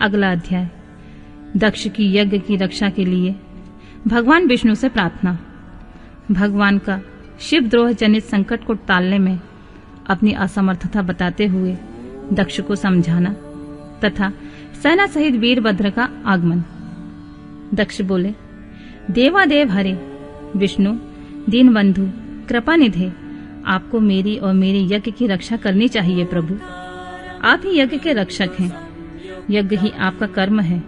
अगला अध्याय। दक्ष की यज्ञ की रक्षा के लिए भगवान विष्णु से प्रार्थना। भगवान का शिवद्रोह जनित संकट को टालने में अपनी असमर्थता बताते हुए दक्ष को समझाना तथा सेना सहित वीरभद्र का आगमन। दक्ष बोले, देवादेव हरे विष्णु दीनबंधु कृपा निधे, आपको मेरी और मेरे यज्ञ की रक्षा करनी चाहिए प्रभु। आप ही यज्ञ के रक्षक हैं, यज्ञ ही आपका कर्म है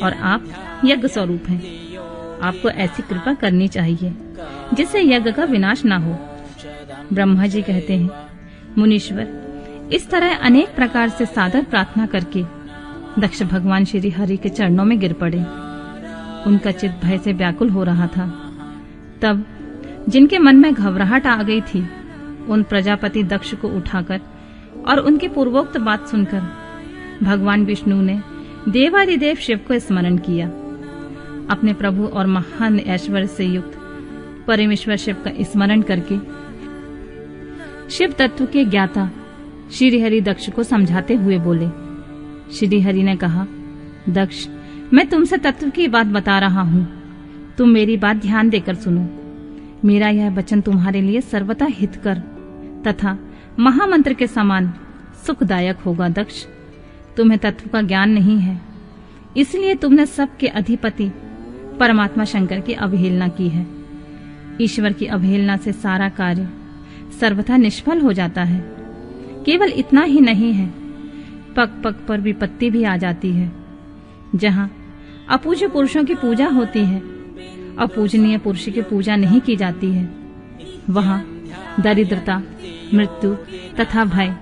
और आप यज्ञ स्वरूप हैं। आपको ऐसी कृपा करनी चाहिए जिससे यज्ञ का विनाश ना हो। ब्रह्मा जी कहते हैं, मुनीश्वर, इस तरह अनेक प्रकार से सादर प्रार्थना करके दक्ष भगवान श्री हरि के चरणों में गिर पड़े। उनका चित्त भय से व्याकुल हो रहा था। तब जिनके मन में घबराहट आ गई थी, उन प्रजापति दक्ष को उठाकर और उनकी पूर्वोक्त बात सुनकर भगवान विष्णु ने देवादिदेव शिव को स्मरण किया। अपने प्रभु और महान ऐश्वर्य से युक्त परमेश्वर शिव का स्मरण करके शिव तत्व के ज्ञाता श्री हरि दक्ष को समझाते हुए बोले। श्री हरि ने कहा, दक्ष, मैं तुमसे तत्व की बात बता रहा हूँ, तुम मेरी बात ध्यान देकर सुनो। मेरा यह वचन तुम्हारे लिए सर्वथा हितकर तथा महामंत्र के समान सुखदायक होगा। दक्ष, तुम्हें तत्व का ज्ञान नहीं है, इसलिए तुमने सबके अधिपति परमात्मा शंकर की अवहेलना की है। ईश्वर की अवहेलना से सारा कार्य सर्वथा निष्फल हो जाता है। केवल इतना ही नहीं है, पग पग पर विपत्ति भी आ जाती है। जहाँ अपूज्य पुरुषों की पूजा होती है, अपूजनीय पुरुष की पूजा नहीं की जाती है, वहाँ दरिद्रता, मृत्यु तथा भय,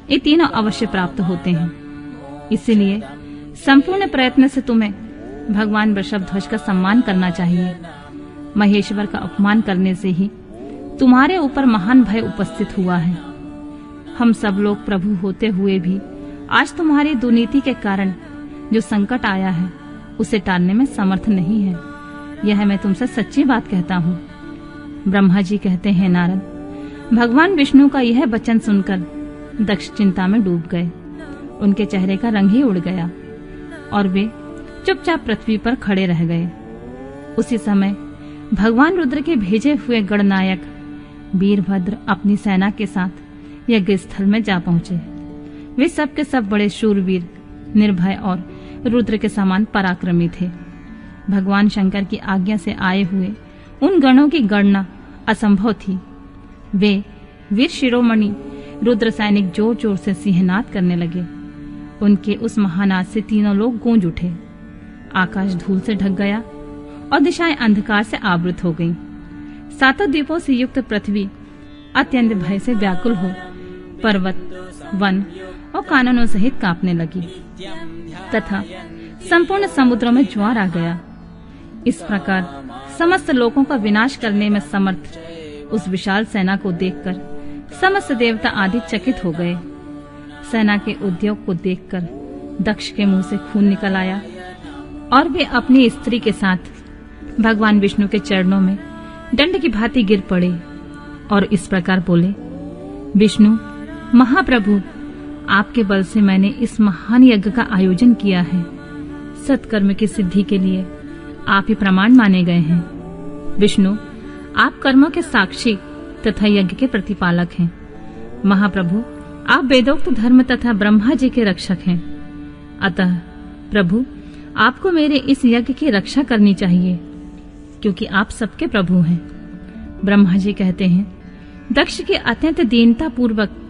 ये तीनों अवश्य प्राप्त होते हैं। इसलिए संपूर्ण प्रयत्न से तुम्हें भगवान वृषभध्वज का सम्मान करना चाहिए। महेश्वर का अपमान करने से ही तुम्हारे ऊपर महान भय उपस्थित हुआ है। हम सब लोग प्रभु होते हुए भी आज तुम्हारी दुर्नीति के कारण जो संकट आया है, उसे टालने में समर्थ नहीं है। यह मैं तुमसे सच्ची बात कहता हूँ। ब्रह्मा जी कहते हैं, नारद, भगवान विष्णु का यह वचन सुनकर दक्ष चिंता में डूब गए। उनके चेहरे का रंग ही उड़ गया और वे चुपचाप पृथ्वी पर खड़े रह गए। उसी समय भगवान रुद्र के भेजे हुए गणनायक वीरभद्र अपनी सेना के साथ यज्ञ स्थल में जा पहुंचे। वे सब के सब बड़े शूरवीर, निर्भय और रुद्र के समान पराक्रमी थे। भगवान शंकर की आज्ञा से आए हुए उन गणों की गणना असंभव थी। वे वीर शिरोमणि रुद्र सैनिक जोर जोर से सिंहनाद करने लगे। उनके उस महानाद से तीनों लोग गूंज उठे। आकाश धूल से ढक गया और दिशाएं अंधकार से आवृत हो गईं। सातों द्वीपों से युक्त पृथ्वी अत्यंत भय से व्याकुल हो पर्वत, वन और काननों सहित कांपने लगी तथा संपूर्ण समुद्रों में ज्वार आ गया। इस प्रकार समस्त लोगों का विनाश करने में समर्थ उस विशाल सेना को देखकर समस्त देवता आदि चकित हो गए। सेना के उद्योग को देखकर दक्ष के मुंह से खून निकल आया और वे अपनी स्त्री के साथ भगवान विष्णु के चरणों में दंड की भांति गिर पड़े और इस प्रकार बोले, विष्णु महाप्रभु, आपके बल से मैंने इस महान यज्ञ का आयोजन किया है। सत्कर्म की सिद्धि के लिए आप ही प्रमाण माने गए हैं। विष्णु, आप कर्मों के साक्षी तथा यज्ञ के प्रतिपालक हैं। महाप्रभु, आप वेदोक्त धर्म तथा ब्रह्मा जी के रक्षक हैं। अतः प्रभु, आपको मेरे इस यज्ञ की रक्षा करनी चाहिए, क्योंकि आप सबके प्रभु हैं। ब्रह्मा जी कहते हैं, दक्ष की अत्यंत दीनता पूर्वक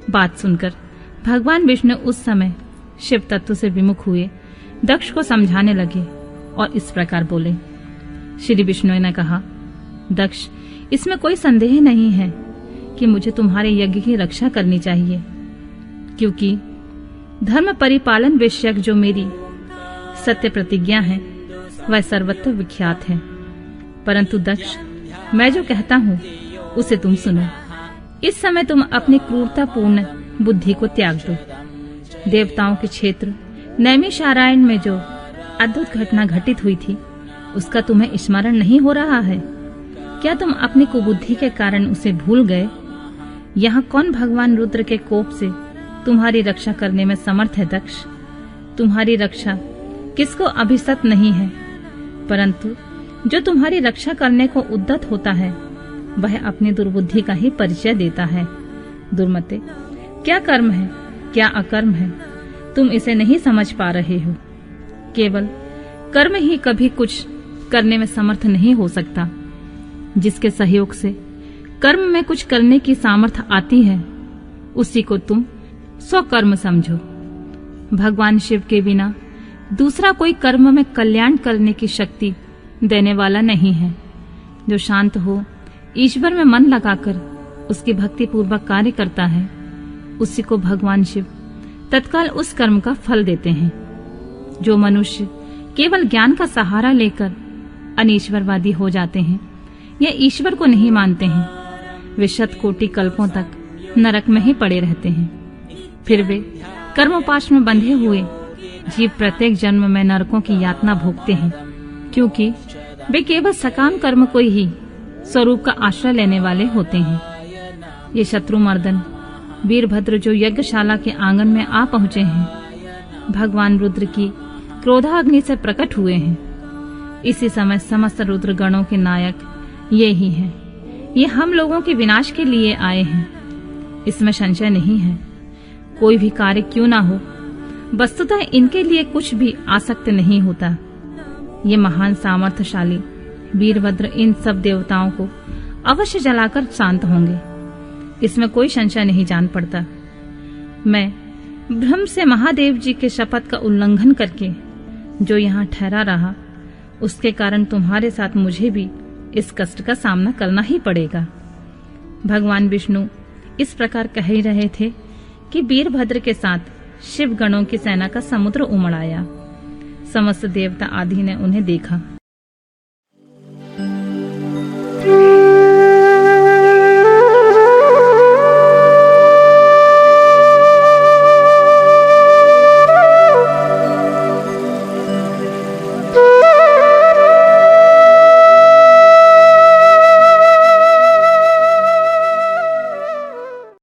बात सुनकर भगवान विष्णु उस समय शिव तत्व से विमुख हुए दक्ष को समझाने लगे और इस प्रकार बोले। श्री विष्णु ने कहा, दक्ष, इसमें कोई संदेह नहीं है कि मुझे तुम्हारे यज्ञ की रक्षा करनी चाहिए, क्योंकि धर्म परिपालन विषयक जो मेरी सत्य प्रतिज्ञा है वह सर्वत्र विख्यात है। परंतु दक्ष, मैं जो कहता हूँ उसे तुम सुनो। इस समय तुम अपनी क्रूरतापूर्ण बुद्धि को त्याग दो। देवताओं के क्षेत्र नैमिषारण्य में जो अद्भुत घटना घटित हुई थी, उसका तुम्हें स्मरण नहीं हो रहा है? क्या तुम अपनी कुबुद्धि के कारण उसे भूल गए? यहाँ कौन भगवान रुद्र के कोप से तुम्हारी रक्षा करने में समर्थ है? दक्ष, तुम्हारी रक्षा किसको अभिशप्त नहीं है, परंतु जो तुम्हारी रक्षा करने को उद्यत होता है वह अपनी दुर्बुद्धि का ही परिचय देता है। दुर्मते, क्या कर्म है, क्या अकर्म है, तुम इसे नहीं समझ पा रहे हो। केवल कर्म ही कभी कुछ करने में समर्थ नहीं हो सकता। जिसके सहयोग से कर्म में कुछ करने की सामर्थ्य आती है उसी को तुम स्वकर्म समझो। भगवान शिव के बिना दूसरा कोई कर्म में कल्याण करने की शक्ति देने वाला नहीं है। जो शांत हो, ईश्वर में मन लगाकर उसकी भक्ति पूर्वक कार्य करता है, उसी को भगवान शिव तत्काल उस कर्म का फल देते हैं। जो मनुष्य केवल ज्ञान का सहारा लेकर अनीश्वरवादी हो जाते हैं या ईश्वर को नहीं मानते हैं, वे शतकोटि कल्पों तक नरक में ही पड़े रहते हैं। फिर वे कर्मोपाश में बंधे हुए जीव प्रत्येक जन्म में नरकों की यातना भोगते हैं, क्योंकि वे केवल सकाम कर्म को ही स्वरूप का आश्रय लेने वाले होते हैं। ये शत्रुमर्दन वीरभद्र जो यज्ञशाला के आंगन में आ पहुंचे हैं, भगवान रुद्र की क्रोधाग्नि से प्रकट हुए हैं। इसी समय समस्त रुद्र गणों के नायक ये ही हैं। ये हम लोगों के विनाश के लिए आए हैं, इसमें संशय नहीं है। कोई भी कार्य क्यों ना हो, वस्तुतः इनके लिए कुछ भी आसक्त नहीं होता। ये महान सामर्थ्यशाली वीरभद्र इन सब देवताओं को अवश्य जलाकर शांत होंगे, इसमें कोई संशय नहीं जान पड़ता। मैं भ्रम से महादेव जी के शपथ का उल्लंघन करके जो यहाँ ठहरा रहा, उसके कारण तुम्हारे साथ मुझे भी इस कष्ट का सामना करना ही पड़ेगा। भगवान विष्णु इस प्रकार कह ही रहे थे कि वीरभद्र के साथ शिव गणों की सेना का समुद्र उमड़ आया। समस्त देवता आदि ने उन्हें देखा।